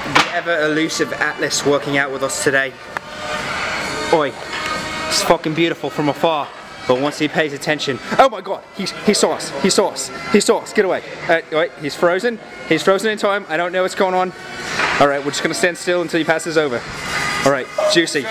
the ever elusive Atlas working out with us today. Oi, it's fucking beautiful from afar, but once he pays attention, oh my god, he saw us, he saw us, he saw us, get away. Wait, he's frozen in time, I don't know what's going on. Alright, we're just gonna stand still until he passes over. Alright, juicy.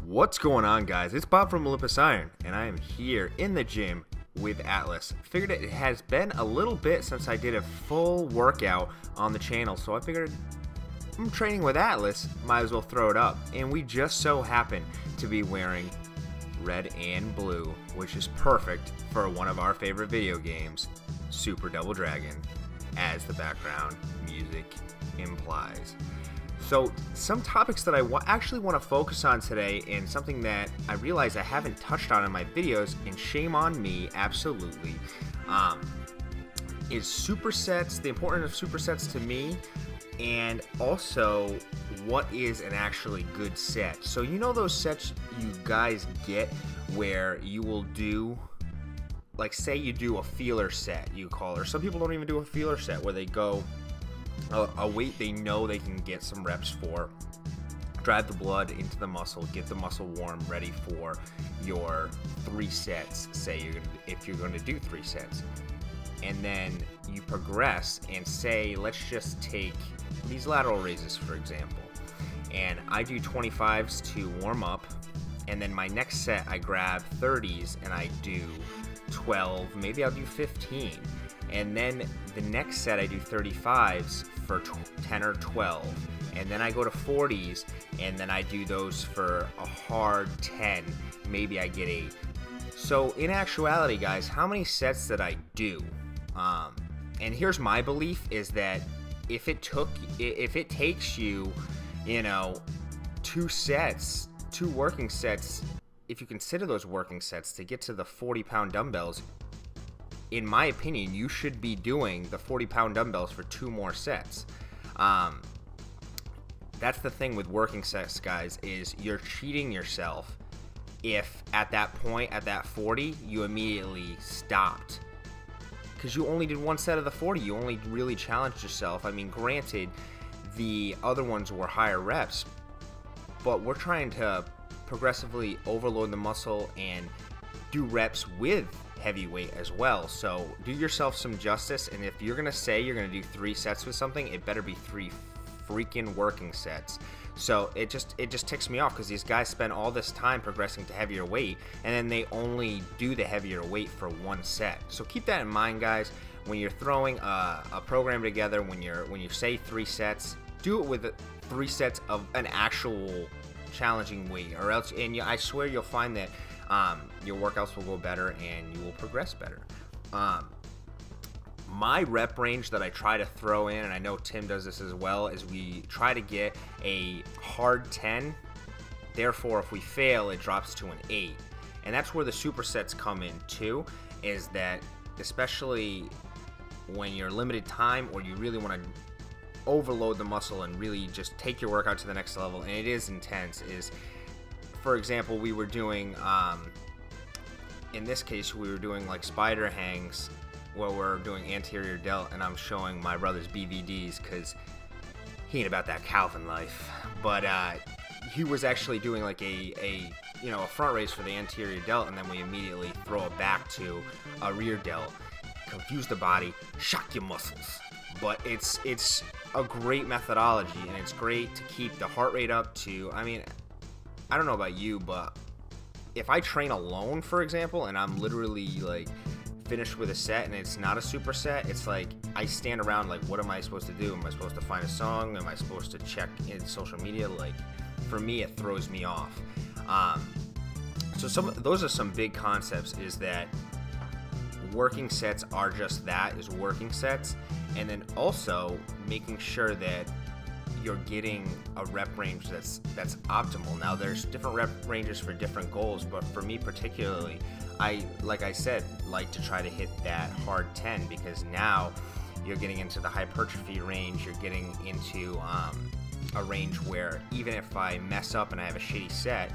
What's going on, guys? It's Bob from Olympusiron, and I am here in the gym with Atlas. Figured it has been a little bit since I did a full workout on the channel, so I figured I'm training with Atlas, might as well throw it up. And we just so happen to be wearing red and blue, which is perfect for one of our favorite video games, Super Double Dragon, as the background music implies. So some topics that I actually want to focus on today, and something that I realize I haven't touched on in my videos, and shame on me, absolutely, is supersets, the importance of supersets to me, and also what is an actually good set. So you know those sets you guys get where you will do, like say you do a feeler set, you call, or some people don't even do a feeler set, where they go a weight they know they can get some reps for, drive the blood into the muscle, get the muscle warm, ready for your 3 sets, say if you're going to do 3 sets. And then you progress and say, let's just take these lateral raises for example, and I do 25s to warm up, and then my next set I grab 30s and I do 12, maybe I'll do 15. And then the next set I do 35s for 10 or 12. And then I go to 40s, and then I do those for a hard 10. Maybe I get 8. So in actuality, guys, how many sets did I do? And here's my belief, is that if it takes you, you know, 2 sets, 2 working sets, if you consider those working sets to get to the 40-pound dumbbells, in my opinion, you should be doing the 40-pound dumbbells for 2 more sets. That's the thing with working sets, guys, is you're cheating yourself if at that point, at that 40, you immediately stopped. Because you only did 1 set of the 40, you only really challenged yourself. I mean, granted, the other ones were higher reps, but we're trying to progressively overload the muscle and do reps with heavy weight as well. So do yourself some justice, and if you're gonna say you're gonna do 3 sets with something, it better be 3 freaking working sets. So it just ticks me off, because these guys spend all this time progressing to heavier weight, and then they only do the heavier weight for 1 set. So keep that in mind, guys, when you're throwing a program together. When you say 3 sets, do it with 3 sets of an actual challenging weight, or else, and I swear you'll find that your workouts will go better and you will progress better. My rep range that I try to throw in, and I know Tim does this as well, is we try to get a hard 10. Therefore, if we fail, it drops to an 8. And that's where the supersets come in too, is that especially when you're limited time, or you really want to overload the muscle and really just take your workout to the next level, and it is intense, is, for example, we were doing, in this case, we were doing like spider hangs, where we're doing anterior delt, and I'm showing my brother's BVDs because he ain't about that Calvin life. But he was actually doing like a front raise for the anterior delt, and then we immediately throw it back to a rear delt, confuse the body, shock your muscles. But it's a great methodology, and it's great to keep the heart rate up to, I mean, I don't know about you, but if I train alone, for example, and I'm literally like finished with a set and it's not a superset, it's like I stand around like, what am I supposed to do? Am I supposed to find a song? Am I supposed to check in social media? Like, for me, it throws me off. So those are some big concepts, is that working sets are just that, is working sets, and then also making sure that you're getting a rep range that's optimal. Now, there's different rep ranges for different goals, but for me particularly, like I said, like to try to hit that hard 10, because now you're getting into the hypertrophy range. You're getting into a range where even if I mess up and I have a shitty set,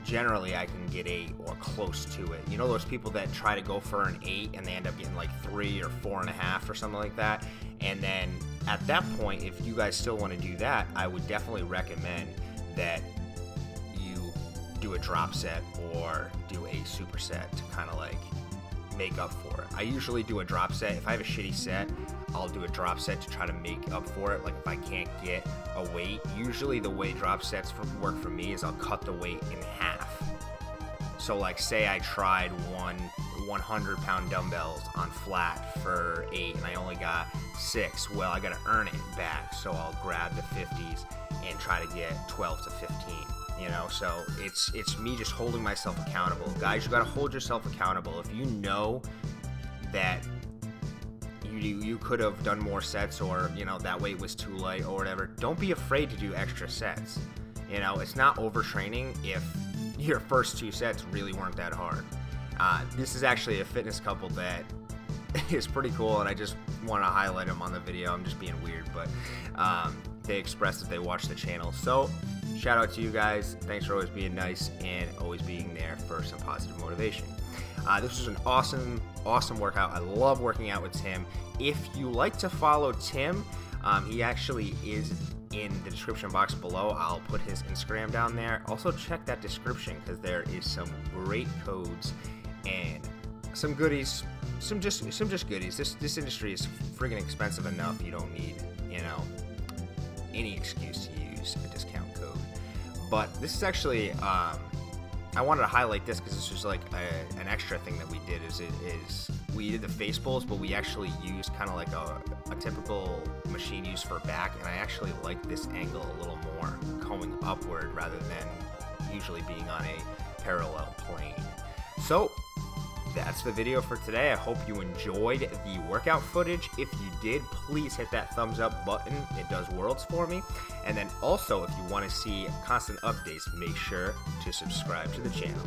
generally I can get 8 or close to it. You know those people that try to go for an 8 and they end up getting like 3 or 4.5 or something like that? And then at that point, if you guys still want to do that, I would definitely recommend that you do a drop set or do a superset to kind of like make up for it. I usually do a drop set. If I have a shitty set, I'll do a drop set to try to make up for it. Like if I can't get a weight, usually the way drop sets work for me is I'll cut the weight in half. So like say I tried 100-pound dumbbells on flat for 8 and I only got 6. Well, I gotta earn it back, so I'll grab the 50s and try to get 12 to 15. You know, so it's me just holding myself accountable. Guys, you gotta hold yourself accountable. If you know that you could have done more sets, or you know that weight was too light or whatever, don't be afraid to do extra sets. You know, it's not overtraining if your first 2 sets really weren't that hard. This is actually a fitness couple that is pretty cool, and I just want to highlight them on the video. I'm just being weird, but they expressed that they watched the channel. So shout out to you guys. Thanks for always being nice and always being there for some positive motivation. This was an awesome workout. I love working out with Tim. If you like to follow Tim, he actually is in the description box below. I'll put his Instagram down there. Also check that description because there is some great codes and some goodies, some just goodies. This industry is friggin' expensive enough. You don't need, you know, any excuse to use a discount code. But this is actually I wanted to highlight this because this was like an extra thing that we did. Is we did the face pulls, but we actually used kind of like a typical machine used for back, and I actually like this angle a little more, going upward rather than usually being on a parallel plane. So that's the video for today. I hope you enjoyed the workout footage. If you did, please hit that thumbs up button. It does worlds for me. And then also, if you want to see constant updates, make sure to subscribe to the channel.